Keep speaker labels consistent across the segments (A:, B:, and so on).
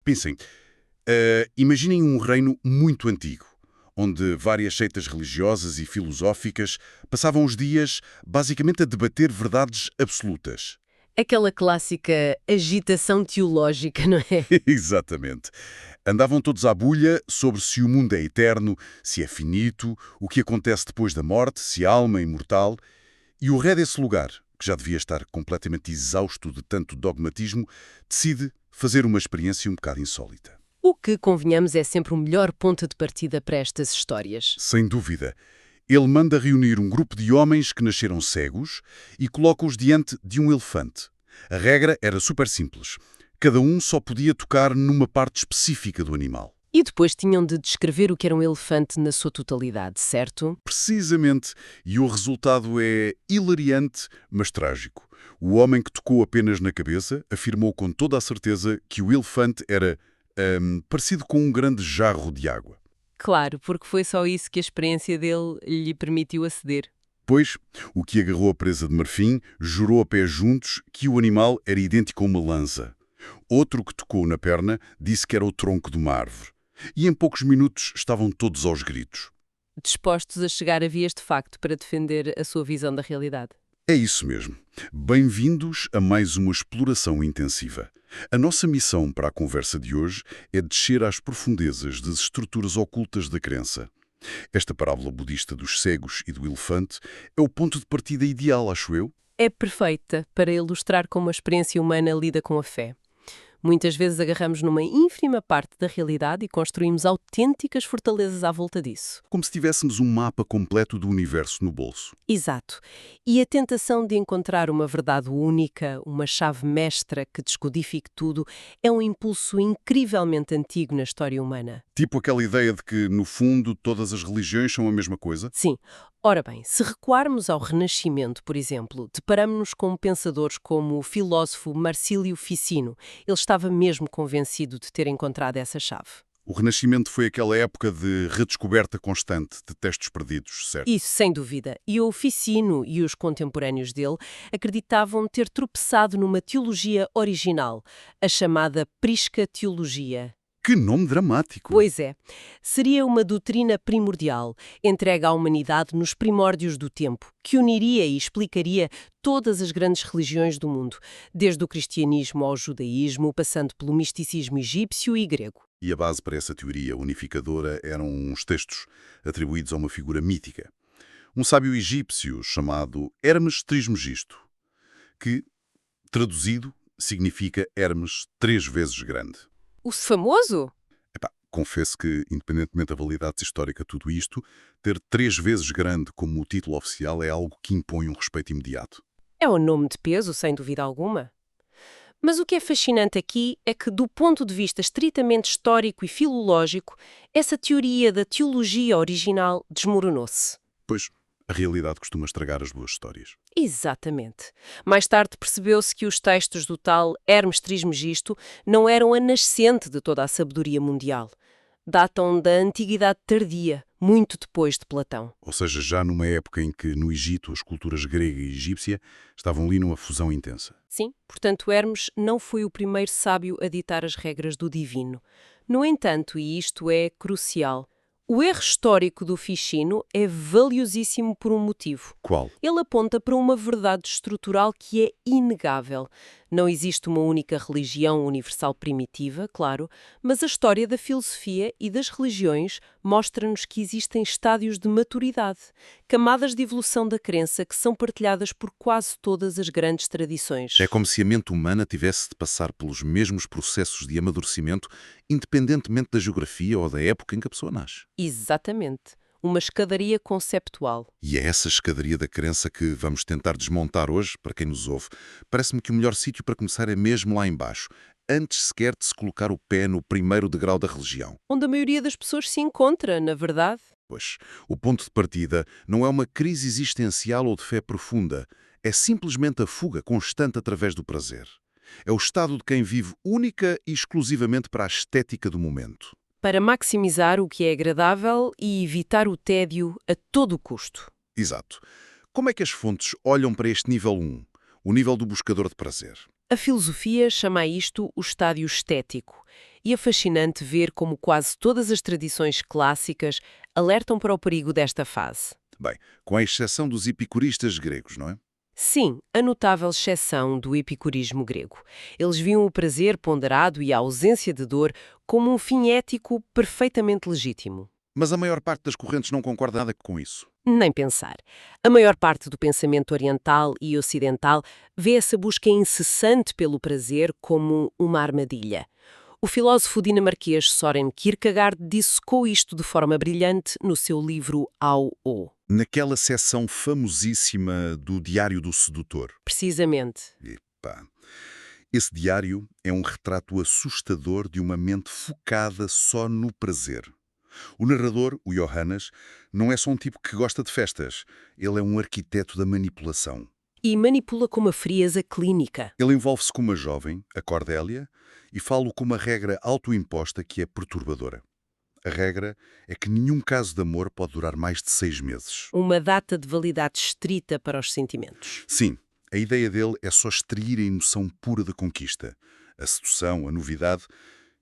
A: Pensem, imaginem um reino muito antigo, onde várias seitas religiosas e filosóficas passavam os dias basicamente a debater verdades absolutas.
B: Aquela clássica agitação teológica, não é?
A: Exatamente. Andavam todos à bulha sobre se o mundo é eterno, se é finito, o que acontece depois da morte, se a alma é imortal. E o rei desse lugar, que já devia estar completamente exausto de tanto dogmatismo, decide fazer uma experiência um bocado insólita.
B: O que, convenhamos, é sempre o melhor ponto de partida para estas histórias.
A: Sem dúvida. Ele manda reunir um grupo de homens que nasceram cegos e coloca-os diante de um elefante. A regra era super simples. Cada um só podia tocar numa parte específica do animal.
B: E depois tinham de descrever o que era um elefante na sua totalidade, certo?
A: Precisamente. E o resultado é hilariante, mas trágico. O homem que tocou apenas na cabeça afirmou com toda a certeza que o elefante era parecido com um grande jarro de água.
B: Claro, porque foi só isso que a experiência dele lhe permitiu aceder.
A: Pois, o que agarrou a presa de marfim jurou a pé juntos que o animal era idêntico a uma lança. Outro que tocou na perna disse que era o tronco de uma árvore. E em poucos minutos estavam todos aos gritos.
B: Dispostos a chegar a vias de facto para defender a sua visão da realidade.
A: É isso mesmo. Bem-vindos a mais uma exploração intensiva. A nossa missão para a conversa de hoje é descer às profundezas das estruturas ocultas da crença. Esta parábola budista dos cegos e do elefante é o ponto de partida ideal, acho eu.
B: É perfeita para ilustrar como a experiência humana lida com a fé. Muitas vezes agarramos numa ínfima parte da realidade e construímos autênticas fortalezas à volta disso.
A: Como se tivéssemos um mapa completo do universo no bolso.
B: Exato. E a tentação de encontrar uma verdade única, uma chave mestra que descodifique tudo, é um impulso incrivelmente antigo na história humana.
A: Tipo aquela ideia de que, no fundo, todas as religiões são a mesma coisa?
B: Sim. Ora bem, se recuarmos ao Renascimento, por exemplo, deparamos-nos com pensadores como o filósofo Marcílio Ficino. Ele estava mesmo convencido de ter encontrado essa chave.
A: O Renascimento foi aquela época de redescoberta constante de textos perdidos, certo?
B: Isso, sem dúvida. E o Ficino e os contemporâneos dele acreditavam ter tropeçado numa teologia original, a chamada Prisca Teologia.
A: Que nome dramático!
B: Pois é. Seria uma doutrina primordial, entregue à humanidade nos primórdios do tempo, que uniria e explicaria todas as grandes religiões do mundo, desde o cristianismo ao judaísmo, passando pelo misticismo egípcio e grego.
A: E a base para essa teoria unificadora eram uns textos atribuídos a uma figura mítica. Um sábio egípcio chamado Hermes Trismegisto, que, traduzido, significa Hermes 3 vezes grande.
B: O famoso?
A: Confesso que, independentemente da validade histórica de tudo isto, ter 3 vezes grande como o título oficial é algo que impõe um respeito imediato.
B: É um nome de peso, sem dúvida alguma. Mas o que é fascinante aqui é que, do ponto de vista estritamente histórico e filológico, essa teoria da teologia original desmoronou-se.
A: Pois, a realidade costuma estragar as boas histórias.
B: Exatamente. Mais tarde percebeu-se que os textos do tal Hermes Trismegisto não eram a nascente de toda a sabedoria mundial. Datam da Antiguidade Tardia, muito depois de Platão.
A: Ou seja, já numa época em que, no Egito, as culturas grega e egípcia estavam ali numa fusão intensa.
B: Sim, portanto, Hermes não foi o primeiro sábio a ditar as regras do divino. No entanto, e isto é crucial, o erro histórico do Ficino é valiosíssimo por um motivo.
A: Qual?
B: Ele aponta para uma verdade estrutural que é inegável. Não existe uma única religião universal primitiva, claro, mas a história da filosofia e das religiões mostra-nos que existem estádios de maturidade, camadas de evolução da crença que são partilhadas por quase todas as grandes tradições.
A: É como se a mente humana tivesse de passar pelos mesmos processos de amadurecimento, independentemente da geografia ou da época em que a pessoa nasce.
B: Exatamente. Uma escadaria conceptual.
A: E é essa escadaria da crença que vamos tentar desmontar hoje, para quem nos ouve. Parece-me que o melhor sítio para começar é mesmo lá embaixo, antes sequer de se colocar o pé no primeiro degrau da religião.
B: Onde a maioria das pessoas se encontra, na verdade.
A: Pois, o ponto de partida não é uma crise existencial ou de fé profunda, é simplesmente a fuga constante através do prazer. É o estado de quem vive única e exclusivamente para a estética do momento.
B: Para maximizar o que é agradável e evitar o tédio a todo o custo.
A: Exato. Como é que as fontes olham para este nível 1, o nível do buscador de prazer?
B: A filosofia chama a isto o estádio estético, e é fascinante ver como quase todas as tradições clássicas alertam para o perigo desta fase.
A: Bem, com a exceção dos epicuristas gregos, não é?
B: Sim, a notável exceção do epicurismo grego. Eles viam o prazer ponderado e a ausência de dor como um fim ético perfeitamente legítimo.
A: Mas a maior parte das correntes não concorda nada com isso.
B: Nem pensar. A maior parte do pensamento oriental e ocidental vê essa busca incessante pelo prazer como uma armadilha. O filósofo dinamarquês Søren Kierkegaard dissecou isto de forma brilhante no seu livro Ao O.
A: Naquela seção famosíssima do Diário do Sedutor.
B: Precisamente.
A: Epá. Esse diário é um retrato assustador de uma mente focada só no prazer. O narrador, o Johannes, não é só um tipo que gosta de festas. Ele é um arquiteto da manipulação.
B: E manipula com uma frieza clínica.
A: Ele envolve-se com uma jovem, a Cordélia, e fala com uma regra autoimposta que é perturbadora. A regra é que nenhum caso de amor pode durar mais de 6 meses.
B: Uma data de validade estrita para os sentimentos.
A: Sim, a ideia dele é só extrair a emoção pura da conquista, a sedução, a novidade,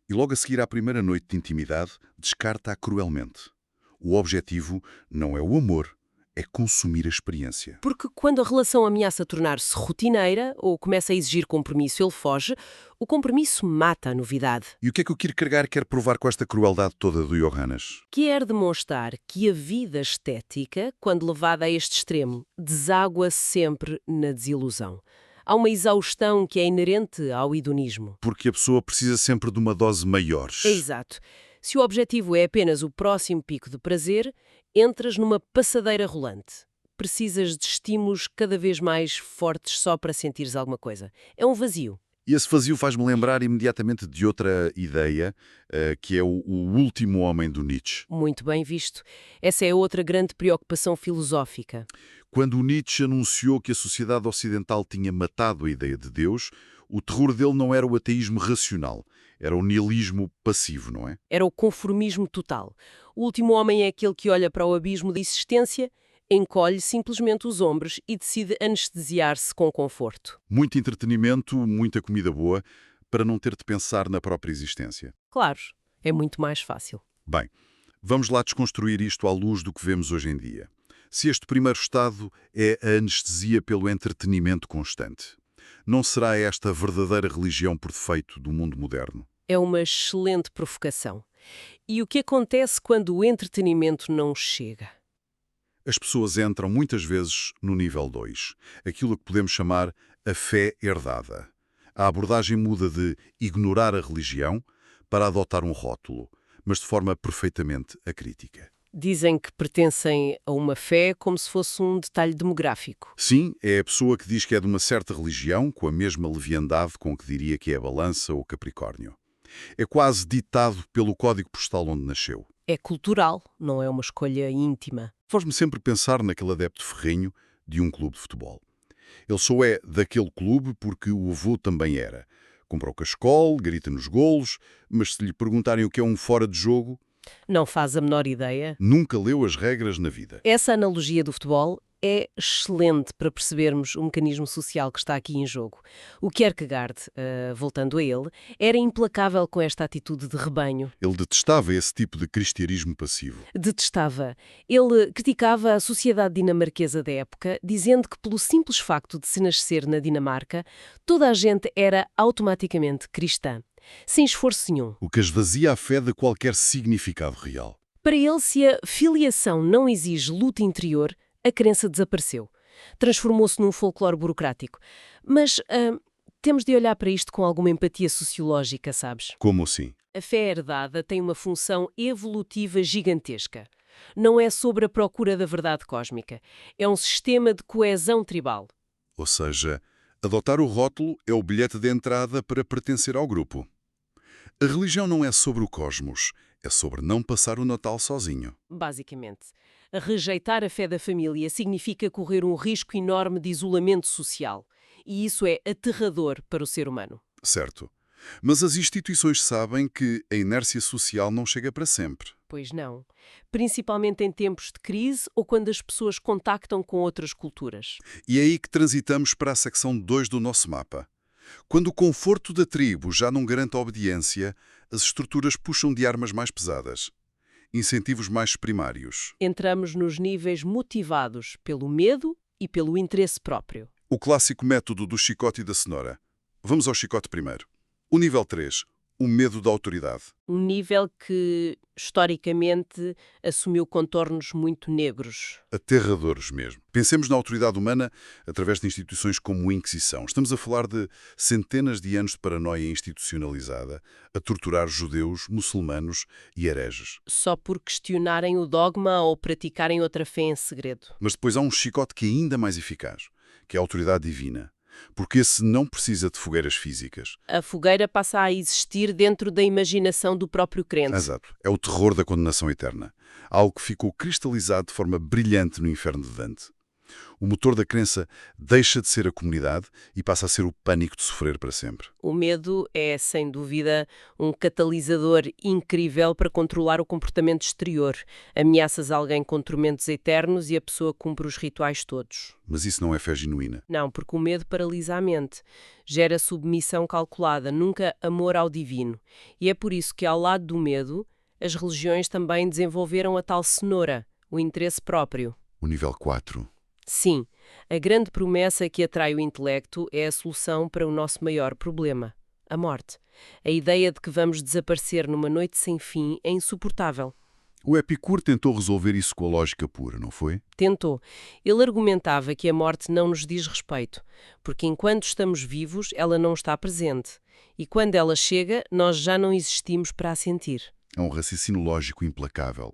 A: e logo a seguir à primeira noite de intimidade, descarta-a cruelmente. O objetivo não é o amor, é consumir a experiência.
B: Porque quando a relação ameaça tornar-se rotineira ou começa a exigir compromisso, ele foge, o compromisso mata a novidade.
A: E o que é que o Kierkegaard quer provar com esta crueldade toda do Johannes?
B: Quer demonstrar que a vida estética, quando levada a este extremo, deságua sempre na desilusão. Há uma exaustão que é inerente ao hedonismo.
A: Porque a pessoa precisa sempre de uma dose maior.
B: É exato. Se o objetivo é apenas o próximo pico de prazer, entras numa passadeira rolante. Precisas de estímulos cada vez mais fortes só para sentires alguma coisa. É um vazio.
A: E esse vazio faz-me lembrar imediatamente de outra ideia, que é o último homem do Nietzsche.
B: Muito bem visto. Essa é outra grande preocupação filosófica.
A: Quando o Nietzsche anunciou que a sociedade ocidental tinha matado a ideia de Deus, o terror dele não era o ateísmo racional, era o niilismo passivo, não é?
B: Era o conformismo total. O último homem é aquele que olha para o abismo da existência, encolhe simplesmente os ombros e decide anestesiar-se com conforto.
A: Muito entretenimento, muita comida boa, para não ter de pensar na própria existência.
B: Claro, é muito mais fácil.
A: Bem, vamos lá desconstruir isto à luz do que vemos hoje em dia. Se este primeiro estado é a anestesia pelo entretenimento constante, não será esta a verdadeira religião por defeito do mundo moderno?
B: É uma excelente provocação. E o que acontece quando o entretenimento não chega?
A: As pessoas entram muitas vezes no nível 2, aquilo que podemos chamar a fé herdada. A abordagem muda de ignorar a religião para adotar um rótulo, mas de forma perfeitamente acrítica.
B: Dizem que pertencem a uma fé como se fosse um detalhe demográfico.
A: Sim, é a pessoa que diz que é de uma certa religião, com a mesma leviandade com que diria que é a balança ou Capricórnio. É quase ditado pelo código postal onde nasceu.
B: É cultural, não é uma escolha íntima.
A: Faz-me sempre pensar naquele adepto ferrenho de um clube de futebol. Ele só é daquele clube porque o avô também era. Compra o cascol, grita nos golos, mas se lhe perguntarem o que é um fora de jogo,
B: Não faz a menor ideia.
A: nunca leu as regras na vida.
B: Essa analogia do futebol é excelente para percebermos o mecanismo social que está aqui em jogo. O Kierkegaard, voltando a ele, era implacável com esta atitude de rebanho.
A: Ele detestava esse tipo de cristianismo passivo.
B: Detestava. Ele criticava a sociedade dinamarquesa da época, dizendo que pelo simples facto de se nascer na Dinamarca, toda a gente era automaticamente cristã, sem esforço nenhum.
A: O que esvazia a fé de qualquer significado real.
B: Para ele, se a filiação não exige luta interior, a crença desapareceu. Transformou-se num folclore burocrático. Mas temos de olhar para isto com alguma empatia sociológica, sabes?
A: Como assim?
B: A fé herdada tem uma função evolutiva gigantesca. Não é sobre a procura da verdade cósmica. É um sistema de coesão tribal.
A: Ou seja, adotar o rótulo é o bilhete de entrada para pertencer ao grupo. A religião não é sobre o cosmos, é sobre não passar o Natal sozinho.
B: Basicamente. Rejeitar a fé da família significa correr um risco enorme de isolamento social. E isso é aterrador para o ser humano.
A: Certo. Mas as instituições sabem que a inércia social não chega para sempre.
B: Pois não. Principalmente em tempos de crise ou quando as pessoas contactam com outras culturas.
A: E é aí que transitamos para a secção 2 do nosso mapa. Quando o conforto da tribo já não garante a obediência, as estruturas puxam de armas mais pesadas, incentivos mais primários.
B: Entramos nos níveis motivados pelo medo e pelo interesse próprio.
A: O clássico método do chicote e da cenoura. Vamos ao chicote primeiro. O nível 3, o medo da autoridade.
B: Um nível que, historicamente, assumiu contornos muito negros.
A: Aterradores mesmo. Pensemos na autoridade humana através de instituições como a Inquisição. Estamos a falar de centenas de anos de paranoia institucionalizada a torturar judeus, muçulmanos e hereges.
B: Só por questionarem o dogma ou praticarem outra fé em segredo.
A: Mas depois há um chicote que é ainda mais eficaz, que é a autoridade divina. Porque esse não precisa de fogueiras físicas.
B: A fogueira passa a existir dentro da imaginação do próprio crente.
A: Exato. É o terror da condenação eterna. Algo que ficou cristalizado de forma brilhante no inferno de Dante. O motor da crença deixa de ser a comunidade e passa a ser o pânico de sofrer para sempre.
B: O medo é, sem dúvida, um catalisador incrível para controlar o comportamento exterior. Ameaças alguém com tormentos eternos e a pessoa cumpre os rituais todos.
A: Mas isso não é fé genuína.
B: Não, porque o medo paralisa a mente. Gera submissão calculada, nunca amor ao divino. E é por isso que, ao lado do medo, as religiões também desenvolveram a tal cenoura, o interesse próprio.
A: O nível 4.
B: Sim, a grande promessa que atrai o intelecto é a solução para o nosso maior problema, a morte. A ideia de que vamos desaparecer numa noite sem fim é insuportável.
A: O Epicuro tentou resolver isso com a lógica pura, não foi?
B: Tentou. Ele argumentava que a morte não nos diz respeito, porque enquanto estamos vivos, ela não está presente. E quando ela chega, nós já não existimos para a sentir.
A: É um raciocínio lógico implacável.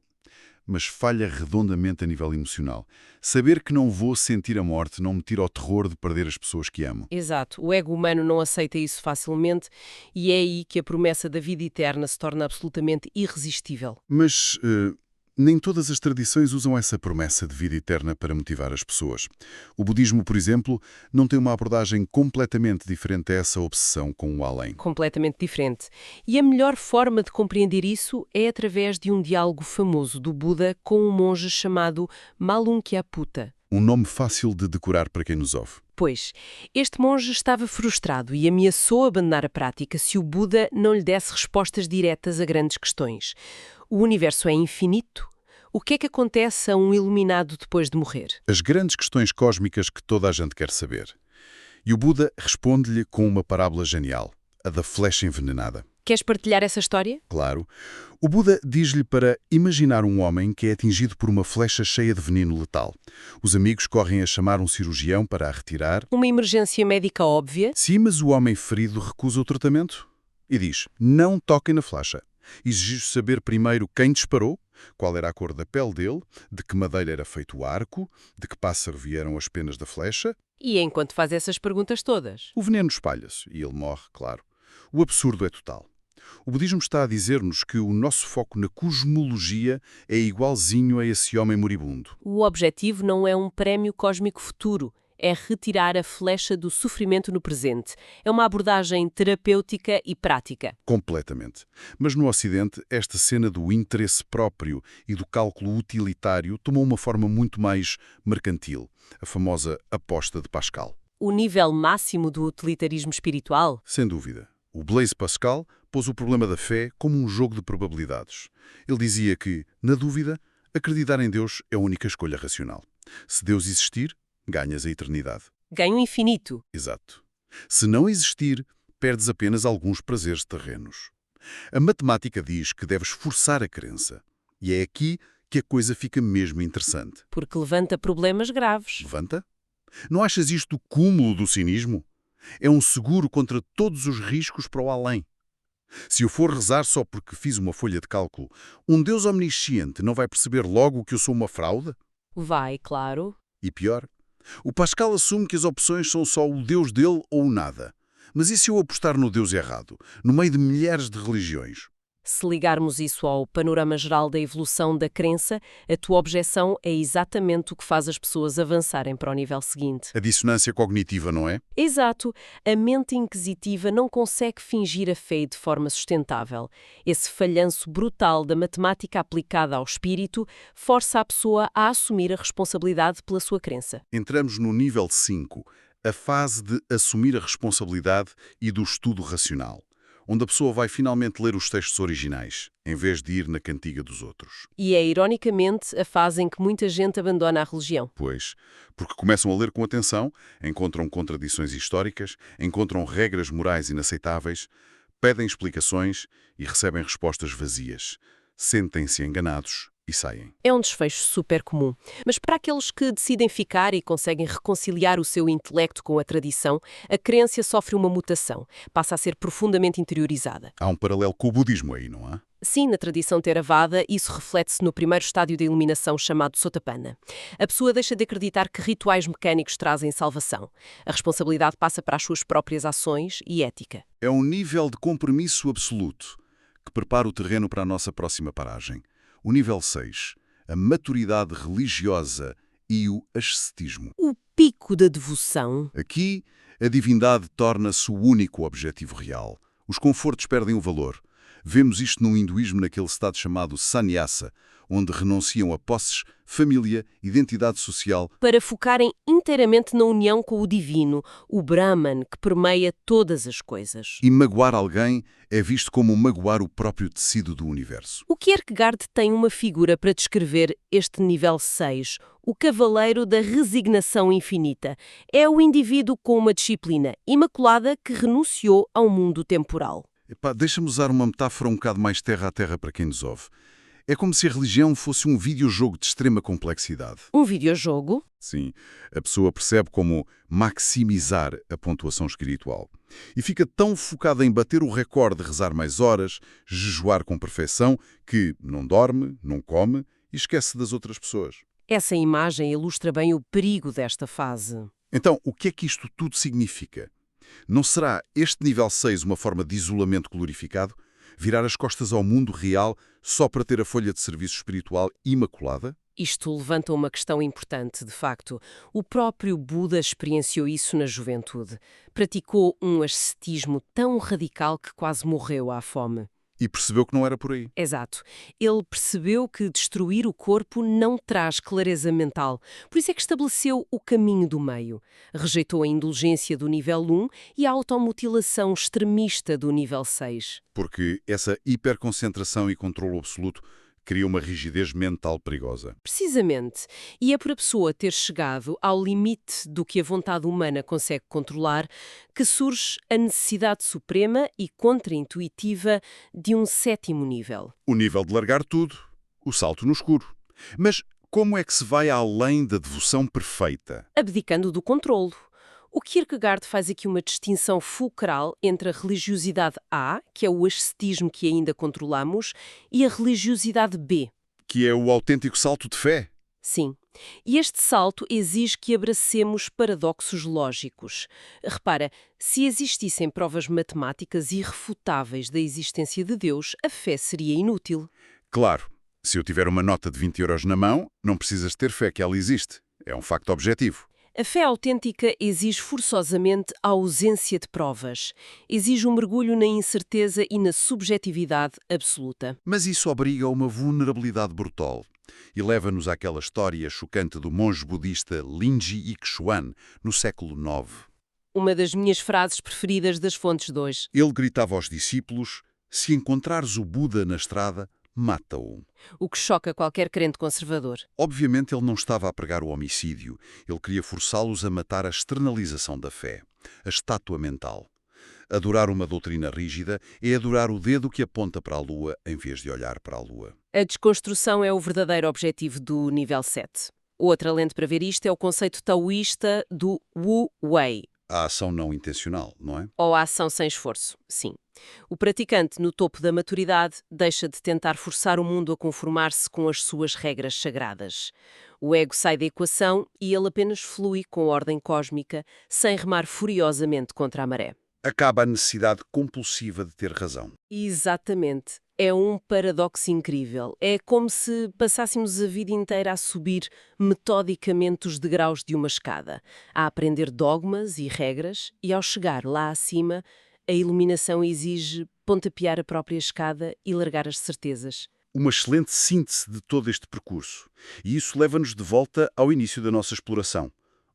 A: Mas falha redondamente a nível emocional. Saber que não vou sentir a morte não me tira o terror de perder as pessoas que amo.
B: Exato. O ego humano não aceita isso facilmente e é aí que a promessa da vida eterna se torna absolutamente irresistível.
A: Mas nem todas as tradições usam essa promessa de vida eterna para motivar as pessoas. O budismo, por exemplo, não tem uma abordagem completamente diferente dessa obsessão com o além.
B: Completamente diferente. E a melhor forma de compreender isso é através de um diálogo famoso do Buda com um monge chamado Malunkyaputta.
A: Um nome fácil de decorar para quem nos ouve.
B: Pois, este monge estava frustrado e ameaçou abandonar a prática se o Buda não lhe desse respostas diretas a grandes questões. O universo é infinito? O que é que acontece a um iluminado depois de morrer?
A: As grandes questões cósmicas que toda a gente quer saber. E o Buda responde-lhe com uma parábola genial, a da flecha envenenada.
B: Queres partilhar essa história?
A: Claro. O Buda diz-lhe para imaginar um homem que é atingido por uma flecha cheia de veneno letal. Os amigos correm a chamar um cirurgião para a retirar.
B: Uma emergência médica óbvia?
A: Sim, mas o homem ferido recusa o tratamento e diz, não toquem na flecha. Exijo saber primeiro quem disparou, qual era a cor da pele dele, de que madeira era feito o arco, de que pássaro vieram as penas da flecha.
B: E enquanto faz essas perguntas todas?
A: O veneno espalha-se e ele morre, claro. O absurdo é total. O budismo está a dizer-nos que o nosso foco na cosmologia é igualzinho a esse homem moribundo.
B: O objetivo não é um prémio cósmico futuro, é retirar a flecha do sofrimento no presente. É uma abordagem terapêutica e prática.
A: Completamente. Mas no Ocidente, esta cena do interesse próprio e do cálculo utilitário tomou uma forma muito mais mercantil, a famosa aposta de Pascal.
B: O nível máximo do utilitarismo espiritual?
A: Sem dúvida. O Blaise Pascal pôs o problema da fé como um jogo de probabilidades. Ele dizia que, na dúvida, acreditar em Deus é a única escolha racional. Se Deus existir, ganhas a eternidade.
B: Ganho infinito.
A: Exato. Se não existir, perdes apenas alguns prazeres terrenos. A matemática diz que deves forçar a crença. E é aqui que a coisa fica mesmo interessante.
B: Porque levanta problemas graves.
A: Levanta? Não achas isto o cúmulo do cinismo? É um seguro contra todos os riscos para o além. Se eu for rezar só porque fiz uma folha de cálculo, um Deus omnisciente não vai perceber logo que eu sou uma fraude?
B: Vai, claro.
A: E pior, o Pascal assume que as opções são só o Deus dele ou nada. Mas e se eu apostar no Deus errado, no meio de milhares de religiões?
B: Se ligarmos isso ao panorama geral da evolução da crença, a tua objeção é exatamente o que faz as pessoas avançarem para o nível seguinte.
A: A dissonância cognitiva, não é?
B: Exato. A mente inquisitiva não consegue fingir a fé de forma sustentável. Esse falhanço brutal da matemática aplicada ao espírito força a pessoa a assumir a responsabilidade pela sua crença.
A: Entramos no nível 5, a fase de assumir a responsabilidade e do estudo racional, onde a pessoa vai finalmente ler os textos originais, em vez de ir na cantiga dos outros.
B: E é, ironicamente, a fase em que muita gente abandona a religião.
A: Pois, porque começam a ler com atenção, encontram contradições históricas, encontram regras morais inaceitáveis, pedem explicações e recebem respostas vazias. Sentem-se enganados e saem.
B: É um desfecho super comum. Mas para aqueles que decidem ficar e conseguem reconciliar o seu intelecto com a tradição, a crença sofre uma mutação. Passa a ser profundamente interiorizada.
A: Há um paralelo com o budismo aí, não há?
B: Sim, na tradição Theravada, isso reflete-se no primeiro estádio da iluminação chamado Sotapanna. A pessoa deixa de acreditar que rituais mecânicos trazem salvação. A responsabilidade passa para as suas próprias ações e ética.
A: É um nível de compromisso absoluto que prepara o terreno para a nossa próxima paragem. O nível 6, a maturidade religiosa e o ascetismo.
B: O pico da devoção.
A: Aqui, a divindade torna-se o único objetivo real. Os confortos perdem o valor. Vemos isto no hinduísmo naquele estado chamado sannyasa, onde renunciam a posses, família, identidade social.
B: Para focarem inteiramente na união com o divino, o Brahman, que permeia todas as coisas.
A: E magoar alguém é visto como magoar o próprio tecido do universo.
B: O Kierkegaard tem uma figura para descrever este nível 6, o cavaleiro da resignação infinita. É o indivíduo com uma disciplina imaculada que renunciou ao mundo temporal.
A: Deixa-me usar uma metáfora um bocado mais terra a terra para quem nos ouve. É como se a religião fosse um videojogo de extrema complexidade.
B: Um videojogo?
A: Sim, a pessoa percebe como maximizar a pontuação espiritual. E fica tão focada em bater o recorde de rezar mais horas, jejuar com perfeição, que não dorme, não come e esquece das outras pessoas.
B: Essa imagem ilustra bem o perigo desta fase.
A: Então, o que é que isto tudo significa? Não será este nível 6 uma forma de isolamento glorificado? Virar as costas ao mundo real só para ter a folha de serviço espiritual imaculada?
B: Isto levanta uma questão importante, de facto. O próprio Buda experienciou isso na juventude. Praticou um ascetismo tão radical que quase morreu à fome.
A: E percebeu que não era por aí.
B: Exato. Ele percebeu que destruir o corpo não traz clareza mental. Por isso é que estabeleceu o caminho do meio. Rejeitou a indulgência do nível 1 e a automutilação extremista do nível 6.
A: Porque essa hiperconcentração e controle absoluto cria uma rigidez mental perigosa.
B: Precisamente. E é por a pessoa ter chegado ao limite do que a vontade humana consegue controlar que surge a necessidade suprema e contraintuitiva de um sétimo nível.
A: O nível de largar tudo, o salto no escuro. Mas como é que se vai além da devoção perfeita?
B: Abdicando do controlo. O Kierkegaard faz aqui uma distinção fulcral entre a religiosidade A, que é o ascetismo que ainda controlamos, e a religiosidade B.
A: Que é o autêntico salto de fé.
B: Sim. E este salto exige que abracemos paradoxos lógicos. Repara, se existissem provas matemáticas irrefutáveis da existência de Deus, a fé seria inútil.
A: Claro, se eu tiver uma nota de 20 euros na mão, não precisas ter fé que ela existe. É um facto objetivo.
B: A fé autêntica exige forçosamente a ausência de provas. Exige um mergulho na incerteza e na subjetividade absoluta.
A: Mas isso obriga a uma vulnerabilidade brutal. E leva-nos àquela história chocante do monge budista Linji Yixuan, no século IX.
B: Uma das minhas frases preferidas das fontes de hoje.
A: Ele gritava aos discípulos: se encontrares o Buda na estrada, mata-o.
B: O que choca qualquer crente conservador.
A: Obviamente ele não estava a pregar o homicídio. Ele queria forçá-los a matar a externalização da fé, a estátua mental. Adorar uma doutrina rígida é adorar o dedo que aponta para a lua em vez de olhar para a lua.
B: A desconstrução é o verdadeiro objetivo do nível 7. Outra lente para ver isto é o conceito taoísta do Wu Wei.
A: A ação não intencional, não é?
B: Ou a ação sem esforço, sim. O praticante, no topo da maturidade, deixa de tentar forçar o mundo a conformar-se com as suas regras sagradas. O ego sai da equação e ele apenas flui com a ordem cósmica, sem remar furiosamente contra a maré.
A: Acaba a necessidade compulsiva de ter razão.
B: Exatamente. É um paradoxo incrível. É como se passássemos a vida inteira a subir metodicamente os degraus de uma escada, a aprender dogmas e regras, e ao chegar lá acima, a iluminação exige pontapear a própria escada e largar as certezas.
A: Uma excelente síntese de todo este percurso. E isso leva-nos de volta ao início da nossa exploração.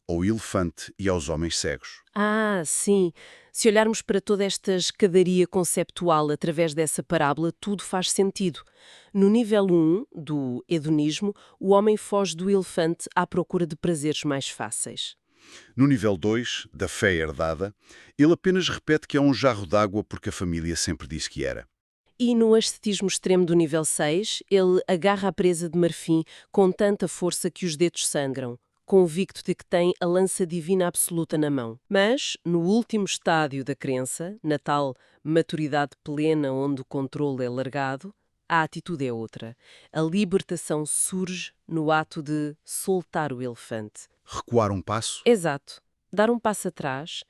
A: ao elefante e aos homens cegos.
B: Ah, sim. Se olharmos para toda esta escadaria conceptual através dessa parábola, tudo faz sentido. No nível 1 do hedonismo, o homem foge do elefante à procura de prazeres mais fáceis.
A: No nível 2, da fé herdada, ele apenas repete que é um jarro d'água porque a família sempre disse que era.
B: E no ascetismo extremo do nível 6, ele agarra a presa de marfim com tanta força que os dedos sangram, convicto de que tem a lança divina absoluta na mão. Mas, no último estádio da crença, na tal maturidade plena onde o controle é largado, a atitude é outra. A libertação surge no ato de soltar o elefante.
A: Recuar um passo?
B: Exato. Dar um passo atrás,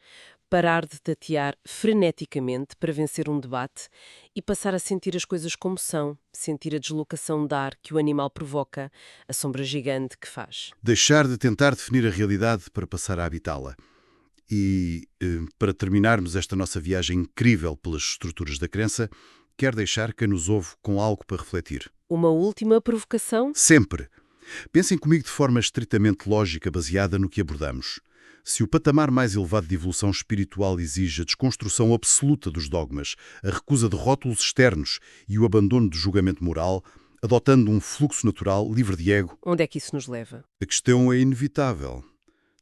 B: parar de tatear freneticamente para vencer um debate e passar a sentir as coisas como são, sentir a deslocação de ar que o animal provoca, a sombra gigante que faz.
A: Deixar de tentar definir a realidade para passar a habitá-la. E, para terminarmos esta nossa viagem incrível pelas estruturas da crença, quero deixar quem nos ouve com algo para refletir.
B: Uma última provocação?
A: Sempre! Pensem comigo de forma estritamente lógica, baseada no que abordamos. Se o patamar mais elevado de evolução espiritual exige a desconstrução absoluta dos dogmas, a recusa de rótulos externos e o abandono do julgamento moral, adotando um fluxo natural, livre de ego,
B: Onde é que isso nos leva?
A: a questão é inevitável.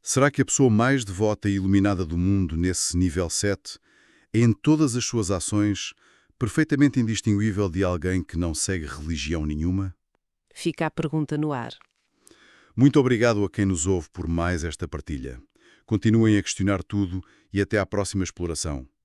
A: Será que a pessoa mais devota e iluminada do mundo, nesse nível 7, é em todas as suas ações perfeitamente indistinguível de alguém que não segue religião nenhuma?
B: Fica a pergunta no ar.
A: Muito obrigado a quem nos ouve por mais esta partilha. Continuem a questionar tudo e até à próxima exploração.